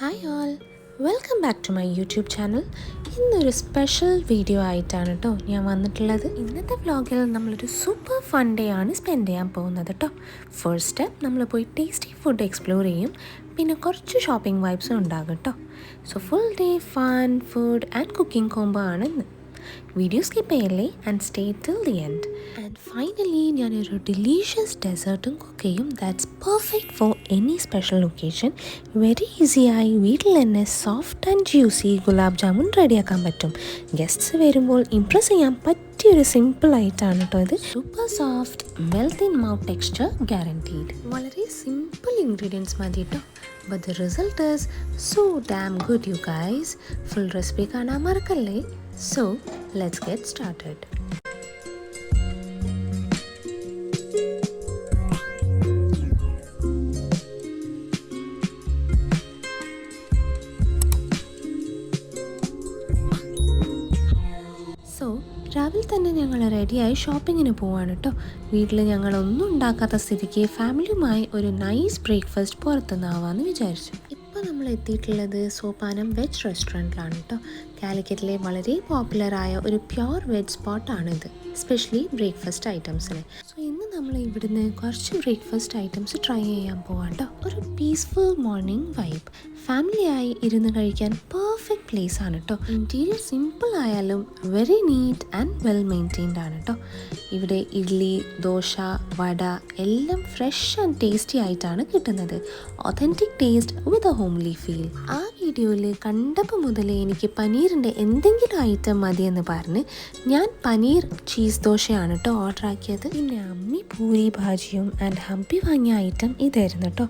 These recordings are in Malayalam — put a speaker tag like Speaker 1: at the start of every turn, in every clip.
Speaker 1: Hi all, welcome back to my YouTube channel. ഇന്നൊരു സ്പെഷ്യൽ വീഡിയോ ആയിട്ടാണ് കേട്ടോ ഞാൻ വന്നിട്ടുള്ളത്. ഇന്നത്തെ വ്ളോഗിൽ നമ്മളൊരു സൂപ്പർ ഫൺ ഡേ ആണ് സ്പെൻഡ് ചെയ്യാൻ പോകുന്നത് കേട്ടോ. ഫസ്റ്റ് സ്റ്റെപ്പ് നമ്മൾ പോയി ടേസ്റ്റി ഫുഡ് എക്സ്പ്ലോർ ചെയ്യും, പിന്നെ കുറച്ച് ഷോപ്പിംഗ് വൈബ്സും ഉണ്ടാകും കേട്ടോ. So full day fun food and cooking combo ആണ് ഇന്ന്. വീഡിയോ സ്കിപ്പ് ചെയ്യല്ലേ and stay till the end. And finally ഞാനൊരു ഡിലീഷ്യസ് ഡെസേർട്ടും കുക്ക് ചെയ്യും. That's perfect for any special occasion. Very ഈസിയായി വീട്ടിൽ തന്നെ soft and juicy gulab jamun റെഡിയാക്കാൻ പറ്റും. ഗസ്റ്റ്സ് വരുമ്പോൾ ഇംപ്രസ് ചെയ്യാൻ പറ്റിയൊരു സിമ്പിൾ ആയിട്ടാണ് കേട്ടോ ഇത്. Super soft melt in mouth texture guaranteed. വളരെ സിമ്പിൾ ഇൻഗ്രീഡിയൻസ് മതി കേട്ടോ, but the result is so dam good you guys. Full recipe കാണാൻ മറക്കല്ലേ. So, let's get started. രാവിലെ തന്നെ ഞങ്ങൾ റെഡിയായി ഷോപ്പിങ്ങിന് പോവാണ് കേട്ടോ. വീട്ടിൽ ഞങ്ങളൊന്നും ഉണ്ടാക്കാത്ത സ്ഥിതിക്ക് ഫാമിലിയുമായി ഒരു നൈസ് ബ്രേക്ക്ഫാസ്റ്റ് പുറത്തുനിന്നാവാമെന്ന് വിചാരിച്ചു. ഇപ്പോൾ നമ്മൾ എത്തിയിട്ടുള്ളത് സോപാനം വെജ് റെസ്റ്റോറൻറ്റിലാണ് കേട്ടോ. കാലിക്കറ്റിലെ വളരെ പോപ്പുലറായ ഒരു പ്യുവർ വെജ് സ്പോട്ടാണിത്, എസ്പെഷ്യലി ബ്രേക്ക്ഫാസ്റ്റ് ഐറ്റംസിന്. സോ ഇന്ന് നമ്മൾ ഇവിടുന്ന് കുറച്ച് ബ്രേക്ക്ഫാസ്റ്റ് ഐറ്റംസ് ട്രൈ ചെയ്യാൻ പോവാം കേട്ടോ. ഒരു പീസ്ഫുൾ മോർണിംഗ് വൈബ്, ഫാമിലിയായി ഇരുന്ന് കഴിക്കാൻ പെർഫെക്റ്റ് പ്ലേസ് ആണ് കേട്ടോ. ഇൻറ്റീരിയർ സിമ്പിൾ ആയാലും very neat and well maintained ആണ് കേട്ടോ. ഇവിടെ ഇഡ്ഡലി, ദോശ, വട എല്ലാം ഫ്രഷ് ആൻഡ് ടേസ്റ്റി ആയിട്ടാണ് കിട്ടുന്നത്. Authentic taste with a homely feel. ആ വീഡിയോയിൽ കണ്ടപ്പോൾ മുതലേ എനിക്ക് പനീറിൻ്റെ എന്തെങ്കിലും ഐറ്റം മതിയെന്ന് പറഞ്ഞ് ഞാൻ പനീർ ചീസ് ദോശയാണ് കേട്ടോ ഓർഡർ ആക്കിയത്. പിന്നെ അമ്മി പൂരി ഭാജിയും ആൻഡ് ഹംപി വാങ്ങിയ ഐറ്റം ഇതായിരുന്നു കേട്ടോ.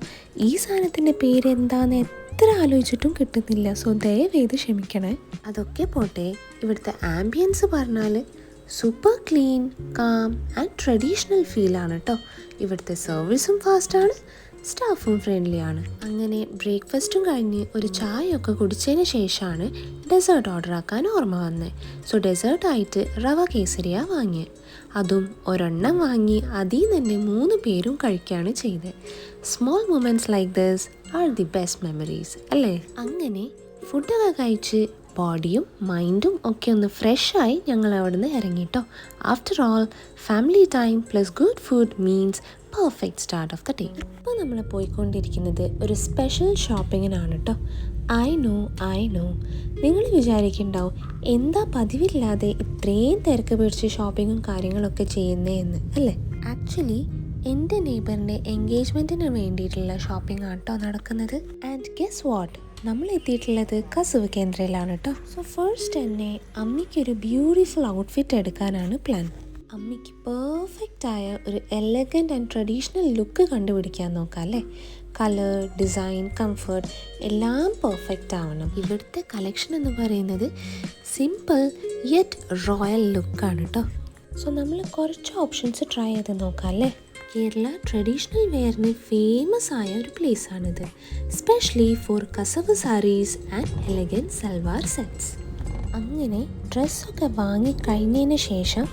Speaker 1: ഈ സാധനത്തിൻ്റെ പേര് എന്താണെന്ന് എത്ര ആലോചിച്ചിട്ടും കിട്ടുന്നില്ല, സോ ദയവേത് ക്ഷമിക്കണേ. അതൊക്കെ പോട്ടെ, ഇവിടുത്തെ ആംബിയൻസ് പറഞ്ഞാൽ super clean, calm and traditional ഫീലാണ് കേട്ടോ. ഇവിടുത്തെ സർവീസും ഫാസ്റ്റാണ്, സ്റ്റാഫും ഫ്രണ്ട്ലി ആണ്. അങ്ങനെ ബ്രേക്ക്ഫാസ്റ്റും കഴിഞ്ഞ് ഒരു ചായയൊക്കെ കുടിച്ചതിന് ശേഷമാണ് ഡെസേർട്ട് ഓർഡർ ആക്കാൻ ഓർമ്മ വന്നത്. സോ ഡെസേർട്ടായിട്ട് റവ കേസരിയ വാങ്ങി. അതും ഒരെണ്ണം വാങ്ങി അതിൽ തന്നെ 3 പേരും കഴിക്കുകയാണ് ചെയ്തത്. Small moments like this are the best memories അല്ലേ. അങ്ങനെ ഫുഡൊക്കെ കഴിച്ച് ബോഡിയും മൈൻഡും ഒക്കെ ഒന്ന് ഫ്രഷായി ഞങ്ങൾ അവിടെ നിന്ന് ഇറങ്ങിട്ടോ. After all family time plus good food means perfect start of the day. ഇപ്പോൾ നമ്മൾ പോയിക്കൊണ്ടിരിക്കുന്നത് ഒരു സ്പെഷ്യൽ ഷോപ്പിങ്ങിനാണ് കേട്ടോ. ഐ നോ നിങ്ങൾ വിചാരിക്കുന്നുണ്ടാവും എന്താ പതിവില്ലാതെ ഇത്രയും തിരക്ക് പിടിച്ച് ഷോപ്പിങ്ങും കാര്യങ്ങളൊക്കെ ചെയ്യുന്നതെന്ന് അല്ലേ. ആക്ച്വലി എൻ്റെ നെയ്ബറിൻ്റെ എൻഗേജ്മെൻറ്റിന് വേണ്ടിയിട്ടുള്ള ഷോപ്പിംഗ് ആണ് കേട്ടോ നടക്കുന്നത്. ആൻഡ് ഗെസ് വാട്ട്, നമ്മൾ എത്തിയിട്ടുള്ളത് കസവ് കേന്ദ്രയിലാണ് കേട്ടോ. സോ ഫസ്റ്റ് തന്നെ അമ്മിക്കൊരു ബ്യൂട്ടിഫുൾ ഔട്ട്ഫിറ്റ് എടുക്കാനാണ് പ്ലാൻ. അമ്മിക്ക് പെർഫെക്റ്റ് ആയ ഒരു എലഗൻറ്റ് ആൻഡ് ട്രഡീഷണൽ ലുക്ക് കണ്ടുപിടിക്കാൻ നോക്കാം അല്ലേ. കളർ, ഡിസൈൻ, കംഫർട്ട് എല്ലാം പെർഫെക്റ്റ് ആവണം. ഇവിടുത്തെ കളക്ഷൻ എന്ന് പറയുന്നത് സിമ്പിൾ യെറ്റ് റോയൽ ലുക്കാണ് കേട്ടോ. സോ നമ്മൾ കുറച്ച് ഓപ്ഷൻസ് ട്രൈ ചെയ്ത് നോക്കാം അല്ലേ. കേരള ട്രഡീഷണൽ വെയറിന് ഫേമസ് ആയ ഒരു പ്ലേസാണിത്, especially for kasavu saris and elegant salwar sets. അങ്ങനെ ഡ്രസ്സൊക്കെ വാങ്ങി കഴിഞ്ഞതിന് ശേഷം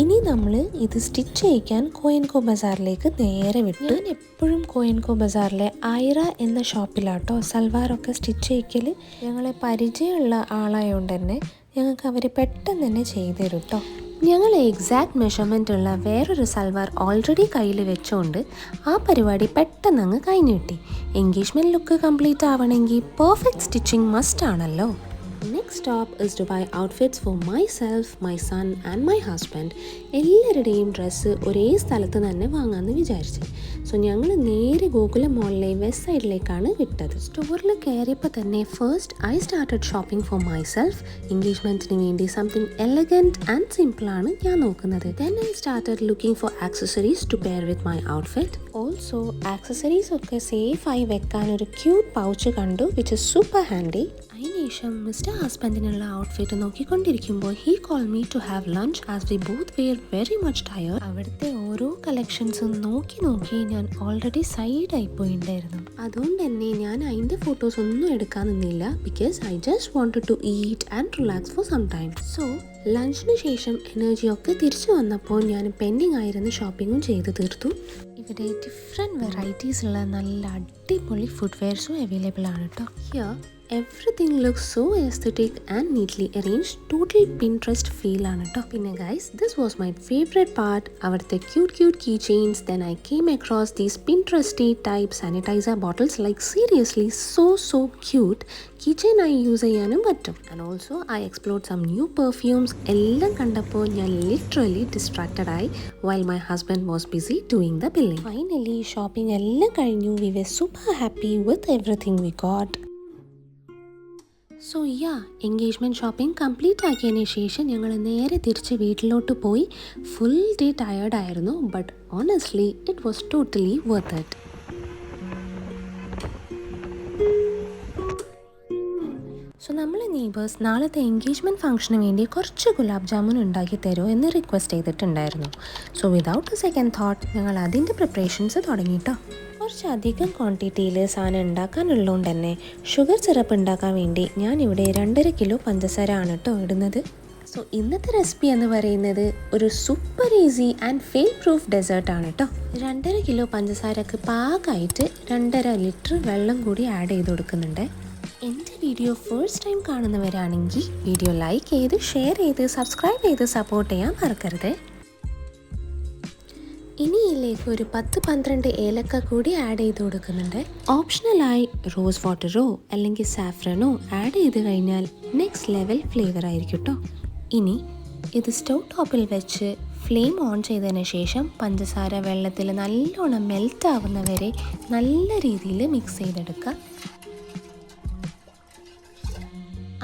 Speaker 1: ഇനി നമ്മൾ ഇത് സ്റ്റിച്ച് ചെയ്യിക്കാൻ കോയൻകോ ബസാറിലേക്ക് നേരെ വിട്ടു. ഞാൻ എപ്പോഴും കോയൻകോ ബസാറിലെ ഐറ എന്ന ഷോപ്പിലാട്ടോ സൽവാറൊക്കെ സ്റ്റിച്ച് ചെയ്യിക്കൽ. ഞങ്ങളെ പരിചയമുള്ള ആളായതുകൊണ്ട് തന്നെ ഞങ്ങൾക്ക് അവർ പെട്ടെന്ന് തന്നെ ചെയ്തു തരും കേട്ടോ. ഞങ്ങൾ എക്സാക്ട് മെഷർമെൻ്റ് ഉള്ള വേറൊരു സൽവാർ ഓൾറെഡി കയ്യിൽ വെച്ചുകൊണ്ട് ആ പരിപാടി പെട്ടെന്ന് അങ്ങ് കഴിഞ്ഞു കിട്ടി. എൻഗേജ്മെൻറ്റ് ലുക്ക് കംപ്ലീറ്റ് ആവണമെങ്കിൽ പെർഫെക്റ്റ് സ്റ്റിച്ചിങ് മസ്റ്റ് ആണല്ലോ. Next stop is to buy outfits for myself, my son and my husband. എല്ലാവരുടെയും ഡ്രസ്സ് ഒരേ സ്ഥലത്ത് തന്നെ വാങ്ങാമെന്ന് വിചാരിച്ചു. സോ ഞങ്ങൾ നേരെ ഗോകുലം മോളിലെ വെസ്റ്റ് സൈഡിലേക്കാണ് വിട്ടത്. സ്റ്റോറിൽ കയറിയപ്പോൾ തന്നെ first I started shopping for myself. എൻഗേജ്മെൻറ്റിന് വേണ്ടി സംതിങ് എലഗൻറ്റ് ആൻഡ് സിമ്പിളാണ് ഞാൻ നോക്കുന്നത്. Then I started looking for accessories to pair with my outfit. Also accessories ഒക്കെ സേഫായി വെക്കാൻ ഒരു ക്യൂട്ട് പൗച്ച് കണ്ടു, വിച്ച് ഇസ് സൂപ്പർ ഹാൻഡി. അതിനുശേഷം മിസ്റ്റർ ഹസ്ബൻഡിനുള്ള ഔട്ട്ഫിറ്റ് നോക്കിക്കൊണ്ടിരിക്കുമ്പോൾ he call me to have lunch as we both were very much tired. അവിടുത്തെ ഓരോ കളക്ഷൻസും നോക്കി ഞാൻ ഓൾറെഡി സൈഡായി പോയിട്ടുണ്ടായിരുന്നു. അതുകൊണ്ട് തന്നെ ഞാൻ അതിൻ്റെ ഫോട്ടോസ് ഒന്നും എടുക്കാൻ നിന്നില്ല, because I just wanted to eat and relax for some time. So ലഞ്ചിന് ശേഷം എനർജിയൊക്കെ തിരിച്ചു വന്നപ്പോൾ ഞാൻ പെൻഡിങ് ആയിരുന്ന ഷോപ്പിങ്ങും ചെയ്ത് തീർത്തു. ഇവിടെ ഡിഫറെൻറ്റ് വെറൈറ്റീസ് ഉള്ള നല്ല അടിപൊളി ഫുഡ് വെയർസും അവൈലബിൾ ആണ് കേട്ടോ. Here everything looks so aesthetic and neatly arranged. Total Pinterest feel ആണ് കേട്ടോ. പിന്നെ guys, this was my favorite part. അവിടുത്തെ cute keychains. Then I came across these Pinteresty type sanitizer bottles. Like seriously so cute. Keychain ആയി യൂസ് ചെയ്യാനും പറ്റും. And also I explored some new perfumes. എല്ലാം കണ്ടപ്പോൾ ഞാൻ literally distracted ആയി while my husband was busy doing the billing. Finally shopping എല്ലാം കഴിഞ്ഞു. We were super happy with everything we got. So engagement shopping complete ആക്കിയതിന് ശേഷം ഞങ്ങൾ നേരെ തിരിച്ച് വീട്ടിലോട്ട് പോയി. ഫുൾ ഡേ ടയേർഡായിരുന്നു, but honestly it was totally worth it. So നമ്മളെ നെയ്ബേഴ്സ് നാളത്തെ എൻഗേജ്മെൻറ്റ് ഫംഗ്ഷന് വേണ്ടി കുറച്ച് ഗുലാബ് ജാമുൻ ഉണ്ടാക്കി തരുമോ എന്ന് റിക്വസ്റ്റ് ചെയ്തിട്ടുണ്ടായിരുന്നു. So without A second thought ഞങ്ങൾ അതിൻ്റെ പ്രിപ്പറേഷൻസ് തുടങ്ങിയിട്ടോ. കുറച്ചധികം ക്വാണ്ടിറ്റിയിൽ സാധനം ഉണ്ടാക്കാനുള്ളതുകൊണ്ട് തന്നെ ഷുഗർ സിറപ്പ് ഉണ്ടാക്കാൻ വേണ്ടി ഞാനിവിടെ 2.5 കിലോ പഞ്ചസാര ആണ് കേട്ടോ ഇടുന്നത്. സോ ഇന്നത്തെ റെസിപ്പി എന്ന് പറയുന്നത് ഒരു super easy and fail proof ഡെസേർട്ടാണ് കേട്ടോ. 2.5 കിലോ പഞ്ചസാരക്ക് പാകമായിട്ട് 2.5 ലിറ്റർ വെള്ളം കൂടി ആഡ് ചെയ്ത് കൊടുക്കുന്നുണ്ട്. എൻ്റെ വീഡിയോ ഫസ്റ്റ് ടൈം കാണുന്നവരാണെങ്കിൽ വീഡിയോ ലൈക്ക് ചെയ്ത് ഷെയർ ചെയ്ത് സബ്സ്ക്രൈബ് ചെയ്ത് സപ്പോർട്ട് ചെയ്യാൻ മറക്കരുത്. ഇനി ഇതിലേക്ക് ഒരു 10-12 ഏലക്ക കൂടി ആഡ് ചെയ്ത് കൊടുക്കുന്നുണ്ട്. ഓപ്ഷണലായി റോസ് വാട്ടറോ അല്ലെങ്കിൽ സാഫ്രനോ ആഡ് ചെയ്ത് കഴിഞ്ഞാൽ നെക്സ്റ്റ് ലെവൽ ഫ്ലേവർ ആയിരിക്കും കേട്ടോ. ഇനി ഇത് സ്റ്റൗ ടോപ്പിൽ വെച്ച് ഫ്ലെയിം ഓൺ ചെയ്തതിന് ശേഷം പഞ്ചസാര വെള്ളത്തിൽ നല്ലോണം മെൽറ്റ് ആവുന്നവരെ നല്ല രീതിയിൽ മിക്സ് ചെയ്തെടുക്കുക.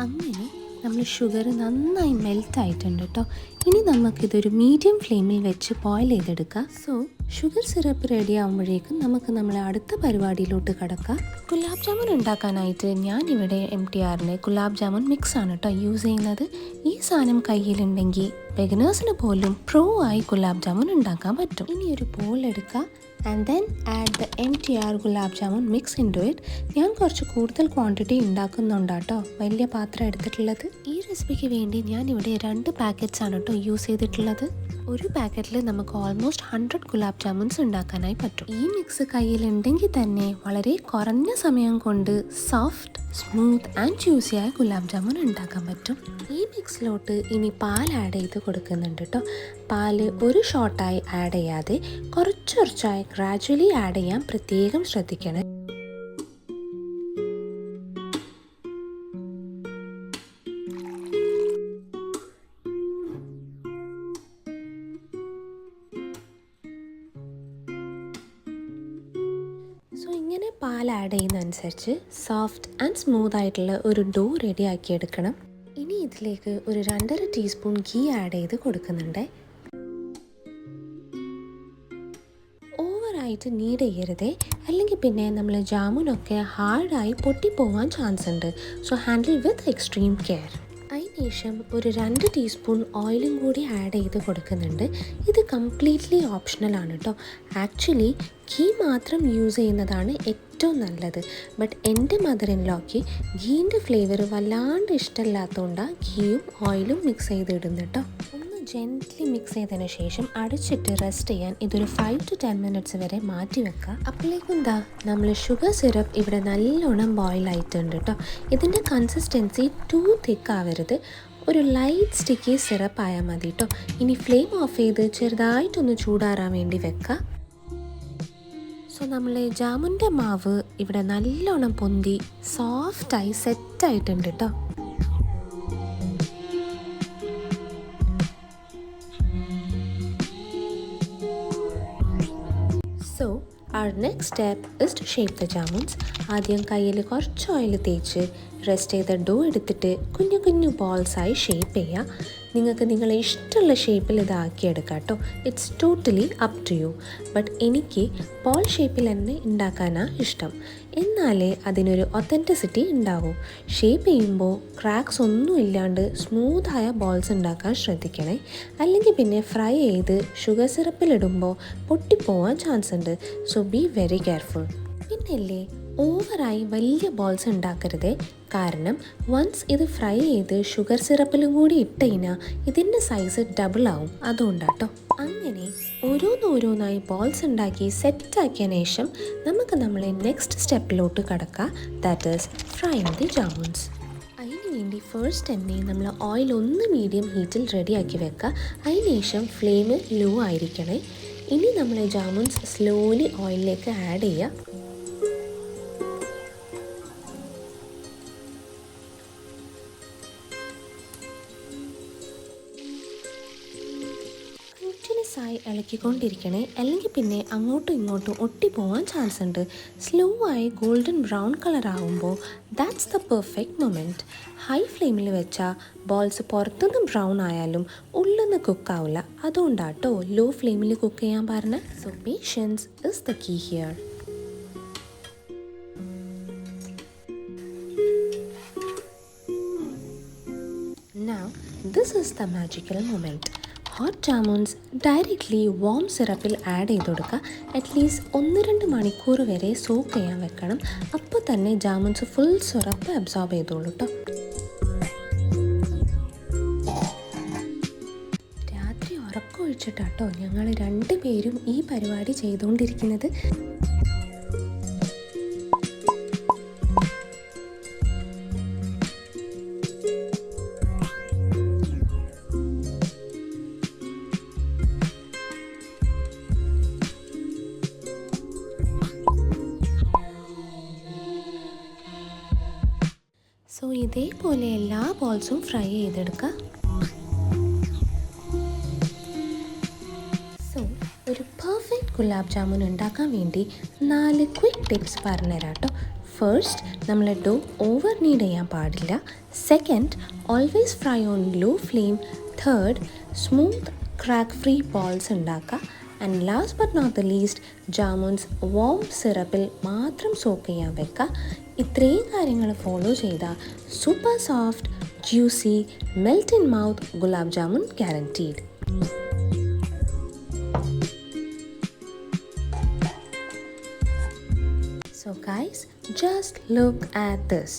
Speaker 1: അങ്ങനെ നമ്മൾ ഷുഗർ നന്നായി മെൽറ്റ് ആയിട്ടുണ്ട് കേട്ടോ. ഇനി നമുക്കിതൊരു മീഡിയം ഫ്ലെയിമിൽ വെച്ച് ബോയിൽ ചെയ്തെടുക്കാം. സോ ഷുഗർ സിറപ്പ് റെഡി ആകുമ്പോഴേക്കും നമുക്ക് നമ്മളെ അടുത്ത പരിപാടിയിലോട്ട് കടക്കാം. ഗുലാബ് ജാമുൻ ഉണ്ടാക്കാനായിട്ട് ഞാനിവിടെ MTRൻ്റെ ഗുലാബ് ജാമുൻ മിക്സ് ആണ് കേട്ടോ യൂസ് ചെയ്യുന്നത്. ഈ സാധനം കയ്യിലുണ്ടെങ്കിൽ ബിഗിനേഴ്സിന് പോലും പ്രോ ആയി ഗുലാബ് ജാമുൻ ഉണ്ടാക്കാൻ പറ്റും. ഇനി ഒരു ബോൾ എടുക്കുക and then add the MTR gulab jamun mix into it. ഞാൻ കുറച്ച് കൂടുതൽ ക്വാണ്ടിറ്റി ഉണ്ടാക്കുന്നുണ്ടാട്ടോ വലിയ പാത്രം എടുത്തിട്ടുള്ളത്. ഈ റെസിപ്പിക്ക് വേണ്ടി ഞാനിവിടെ 2 പാക്കറ്റ്സ് ആണ് കേട്ടോ യൂസ് ചെയ്തിട്ടുള്ളത്. ഒരു പാക്കറ്റിൽ നമുക്ക് ഓൾമോസ്റ്റ് 100 ഗുലാബ് ജാമുൻസ് ഉണ്ടാക്കാനായി പറ്റും. ഈ മിക്സ് കയ്യിലുണ്ടെങ്കിൽ തന്നെ വളരെ കുറഞ്ഞ സമയം കൊണ്ട് സോഫ്റ്റ്, സ്മൂത്ത് ആൻഡ് ജ്യൂസിയായ ഗുലാബ് ജാമുൻ ഉണ്ടാക്കാൻ പറ്റും. ഈ മിക്സിലോട്ട് ഇനി പാൽ ആഡ് ചെയ്ത് കൊടുക്കുന്നുണ്ട് കേട്ടോ. പാല് ഒരു ഷോട്ടായി ആഡ് ചെയ്യാതെ കുറച്ചായി ഗ്രാജുവലി ആഡ് ചെയ്യാൻ പ്രത്യേകം ശ്രദ്ധിക്കണം. സോ ഇങ്ങനെ പാൽ ആഡ് ചെയ്യുന്നതനുസരിച്ച് സോഫ്റ്റ് ആൻഡ് സ്മൂത്ത് ആയിട്ടുള്ള ഒരു ഡോ റെഡി ആക്കി എടുക്കണം. ഇനി ഇതിലേക്ക് ഒരു 2.5 ടീസ്പൂൺ ഗീ ആഡ് ചെയ്ത് കൊടുക്കുന്നുണ്ട്. ഓവറായിട്ട് നീഡ് ചെയ്യരുതേ, അല്ലെങ്കിൽ പിന്നെ നമ്മൾ ജാമുനൊക്കെ ഹാർഡായി പൊട്ടിപ്പോവാൻ ചാൻസ് ഉണ്ട്. So handle with extreme care. അതിനുശേഷം ഒരു 2 ടീസ്പൂൺ ഓയിലും കൂടി ആഡ് ചെയ്ത് കൊടുക്കുന്നുണ്ട്. ഇത് കംപ്ലീറ്റ്ലി ഓപ്ഷണൽ ആണ് കേട്ടോ. ആക്ച്വലി ഗീ മാത്രം യൂസ് ചെയ്യുന്നതാണ് ഏറ്റവും നല്ലത്. ബട്ട് എൻ്റെ മദർ ഇൻ ലോയ്ക്ക് ഗീൻ്റെ ഫ്ലേവർ വല്ലാണ്ട് ഇഷ്ടമില്ലാത്തതുകൊണ്ടാണ് ഗീയും ഓയിലും മിക്സ് ചെയ്തിടുന്നത് കേട്ടോ. ഒന്ന് ജെൻറ്റ്ലി മിക്സ് ചെയ്തതിന് ശേഷം അടച്ചിട്ട് റെസ്റ്റ് ചെയ്യാൻ ഇതൊരു 5 to 10 മിനിറ്റ്സ് വരെ മാറ്റി വെക്കുക. അപ്പോഴേക്കും എന്താ നമ്മൾ ഷുഗർ സിറപ്പ് ഇവിടെ നല്ലോണം ബോയിൽ ആയിട്ടുണ്ട് കേട്ടോ. ഇതിൻ്റെ കൺസിസ്റ്റൻസി ടു തിക്ക് ആവരുത്, ഒരു ലൈറ്റ് സ്റ്റിക്കി സിറപ്പ് ആയാൽ മതി കേട്ടോ. ഇനി ഫ്ലെയിം ഓഫ് ചെയ്ത് ചെറുതായിട്ടൊന്ന് ചൂടാറാൻ വേണ്ടി വെക്കുക. സോ നമ്മൾ ജാമുൻ്റെ മാവ് ഇവിടെ നല്ലോണം പൊന്തി സോഫ്റ്റായി സെറ്റായിട്ടുണ്ട് കേട്ടോ. So our next step is to shape the jamuns. ആദ്യം കയ്യിൽ കുറച്ച് ഓയിൽ തേച്ച് റെസ്റ്റ് ചെയ്ത ഡോ എടുത്തിട്ട് കുഞ്ഞു കുഞ്ഞു ബോൾസായി ഷേപ്പ് ചെയ്യുക. നിങ്ങൾക്ക് നിങ്ങളെ ഇഷ്ടമുള്ള ഷേപ്പിൽ ഇതാക്കിയെടുക്കാം കേട്ടോ. It's totally up to you. But എനിക്ക് ബോൾ ഷേപ്പിൽ തന്നെ ഉണ്ടാക്കാനാണ് ഇഷ്ടം. എന്നാലേ അതിനൊരു ഒത്തൻറ്റിസിറ്റി ഉണ്ടാവും. ഷേപ്പ് ചെയ്യുമ്പോൾ ക്രാക്സ് ഒന്നും ഇല്ലാണ്ട് സ്മൂത്തായ ബോൾസ് ഉണ്ടാക്കാൻ ശ്രദ്ധിക്കണേ. അല്ലെങ്കിൽ പിന്നെ ഫ്രൈ ചെയ്ത് ഷുഗർ സിറപ്പിലിടുമ്പോൾ പൊട്ടിപ്പോവാൻ ചാൻസ് ഉണ്ട്. So be very careful. പിന്നല്ലേ ഓവറായി വലിയ ബോൾസ് ഉണ്ടാക്കരുതേ, കാരണം വൺസ് ഇത് ഫ്രൈ ചെയ്ത് ഷുഗർ സിറപ്പിലും കൂടി ഇട്ട് കഴിഞ്ഞാൽ ഇതിൻ്റെ സൈസ് ഡബിൾ ആവും. അതുകൊണ്ടാട്ടോ. അങ്ങനെ ഓരോന്നോരോന്നായി ബോൾസ് ഉണ്ടാക്കി സെറ്റാക്കിയതിന് ശേഷം നമുക്ക് നമ്മളെ നെക്സ്റ്റ് സ്റ്റെപ്പിലോട്ട് കടക്കാം. That is frying the jamuns. അതിന് വേണ്ടി ഫസ്റ്റ് തന്നെ നമ്മൾ ഓയിൽ ഒന്ന് മീഡിയം ഹീറ്റിൽ റെഡിയാക്കി വെക്കുക. അതിന് ശേഷം ഫ്ലെയിം ലോ ആയിരിക്കണേ. ഇനി നമ്മൾ ജാമുൻസ് സ്ലോലി ഓയിലിലേക്ക് ആഡ് ചെയ്യുക. കണ്ടിന്യൂസായി ഇളക്കിക്കൊണ്ടിരിക്കണേ, അല്ലെങ്കിൽ പിന്നെ അങ്ങോട്ടും ഇങ്ങോട്ടും ഒട്ടിപ്പോവാൻ ചാൻസ് ഉണ്ട്. സ്ലോ ആയി ഗോൾഡൻ ബ്രൗൺ കളർ ആകുമ്പോൾ that's the perfect moment. High ഫ്ലെയിമിൽ വെച്ചാൽ ബോൾസ് പുറത്തുനിന്ന് ബ്രൗൺ ആയാലും ഉള്ളിന്ന് കുക്കാവില്ല. അതുകൊണ്ടാട്ടോ ലോ ഫ്ലെയിമിൽ കുക്ക് ചെയ്യാൻ പറഞ്ഞത്. So patience is the key here. Now this is the magical moment. Hot jamuns directly warm സിറപ്പിൽ ആഡ് ചെയ്ത് കൊടുക്കുക. അറ്റ്ലീസ്റ്റ് 1-2 മണിക്കൂർ വരെ സോക്ക് ചെയ്യാൻ വെക്കണം. അപ്പോൾ തന്നെ ജാമുൻസ് ഫുൾ സിറപ്പ് അബ്സോർബ് ചെയ്തോളൂ കേട്ടോ. രാത്രി ഉറക്കമൊഴിച്ചിട്ടാട്ടോ ഞങ്ങൾ 2 പേരും ഈ പരിപാടി ചെയ്തുകൊണ്ടിരിക്കുന്നത്. സോ ഇതേപോലെ എല്ലാ ബോൾസും ഫ്രൈ ചെയ്തെടുക്കുക. സോ ഒരു പെർഫെക്റ്റ് ഗുലാബ് ജാമുൻ ഉണ്ടാക്കാൻ വേണ്ടി 4 ക്വിക്ക് ടിപ്സ് പറഞ്ഞുതരാം കേട്ടോ. ഫസ്റ്റ്, നമ്മൾ ഡോ ഓവർ നീഡ് ചെയ്യാൻ പാടില്ല. Second, always fry on low flame. Third, smooth crack free balls ഉണ്ടാക്കുക. And last but not the least, jamuns warm സിറപ്പിൽ മാത്രം സോക്ക് ചെയ്യാൻ വെക്കുക. ഇത്രയും കാര്യങ്ങൾ ഫോളോ ചെയ്താൽ super soft, juicy, melt in mouth gulab jamun guaranteed. So guys, just look at this.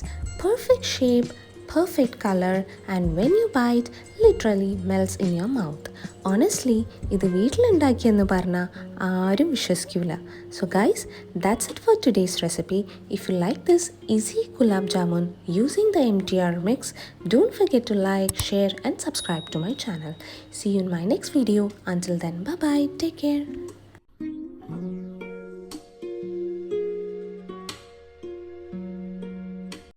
Speaker 1: Perfect shape, perfect color, and when you bite, literally melts in your mouth. Honestly, ഇത് വീട്ടിലുണ്ടാക്കിയെന്ന് പറഞ്ഞാൽ ആരും വിശ്വസിക്കില്ല. So guys, that's it for today's recipe. If you like this easy gulab jamun using the MTR mix, don't forget to like, share and subscribe to my channel. See you in my next video. Until then, bye bye. Take care.